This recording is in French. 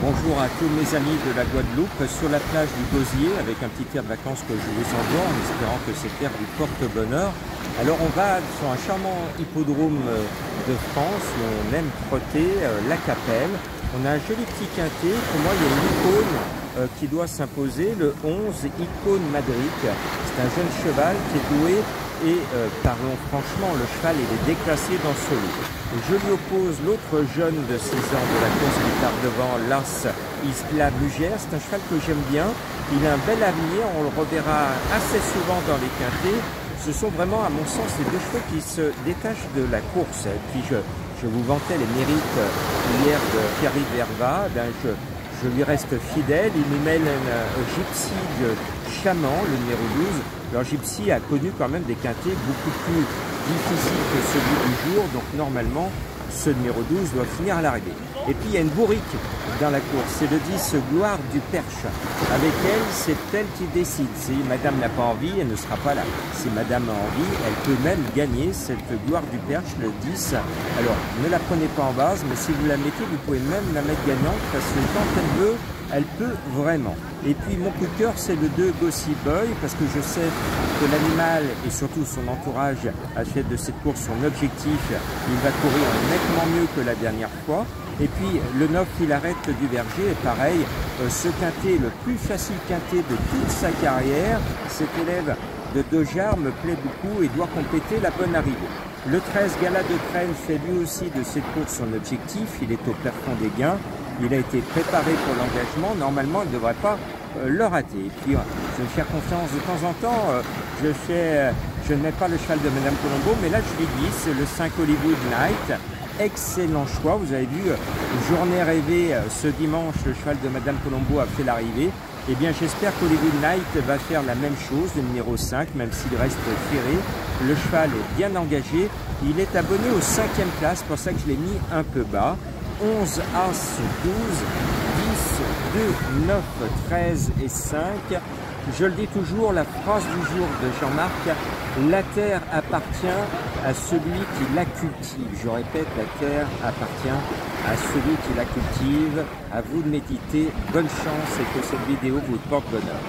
Bonjour à tous mes amis de la Guadeloupe sur la plage du Gosier avec un petit air de vacances que je vous envoie en espérant que cet air vous porte bonheur. Alors on va sur un charmant hippodrome de France où on aime trotter, la Capelle. On a un joli petit quintet. Pour moi il y a une icône qui doit s'imposer, le 11 Icône Madrid. C'est un jeune cheval qui est doué et parlons franchement, le cheval il est déclassé dans ce lot. Je lui oppose l'autre jeune de 6 ans de la course qui part devant, l'As Isla Bugère. C'est un cheval que j'aime bien, il a un bel avenir, on le reverra assez souvent dans les quintets. Ce sont vraiment à mon sens les deux chevaux qui se détachent de la course. Et puis je vous vantais les mérites hier de Pierre-Yves Verva, je lui reste fidèle, il me mêle un Gypsy de Chaman, le numéro 12. Alors Gypsy a connu quand même des quintets beaucoup plus difficiles que celui du jour, donc normalement ce numéro 12 doit finir à l'arrivée. Et puis il y a une bourrique dans la course, c'est le 10 Gloire du Perche. Avec elle, c'est elle qui décide. Si madame n'a pas envie, elle ne sera pas là. Si madame a envie, elle peut même gagner cette Gloire du Perche, le 10. Alors ne la prenez pas en base, mais si vous la mettez, vous pouvez même la mettre gagnante parce que quand elle veut, elle peut vraiment. Et puis mon coup de cœur, c'est le 2 Gossip Boy, parce que je sais que l'animal et surtout son entourage achètent de cette course son objectif. Il va courir nettement mieux que la dernière fois. Et puis le 9 Filarette du Verger est pareil, ce quintet, le plus facile quintet de toute sa carrière. Cet élève de Dojar me plaît beaucoup et doit compléter la bonne arrivée. Le 13 Gala de Traîne fait lui aussi de cette course son objectif, il est au plafond des gains. Il a été préparé pour l'engagement, normalement il ne devrait pas le rater. Et puis je vais faire confiance de temps en temps, je ne mets pas le cheval de Madame Colombo, mais là je lui dis, c'est le 5 Hollywood Night. Excellent choix, vous avez vu, journée rêvée ce dimanche, le cheval de Madame Colombo a fait l'arrivée. Eh bien j'espère qu'Hollywood Night va faire la même chose, le numéro 5, même s'il reste ferré. Le cheval est bien engagé, il est abonné aux 5e place, c'est pour ça que je l'ai mis un peu bas. 11, As, 12, 10, 2, 9, 13 et 5. Je le dis toujours, la phrase du jour de Jean-Marc, la terre appartient à celui qui la cultive. Je répète, la terre appartient à celui qui la cultive. À vous de méditer, bonne chance et que cette vidéo vous porte bonheur.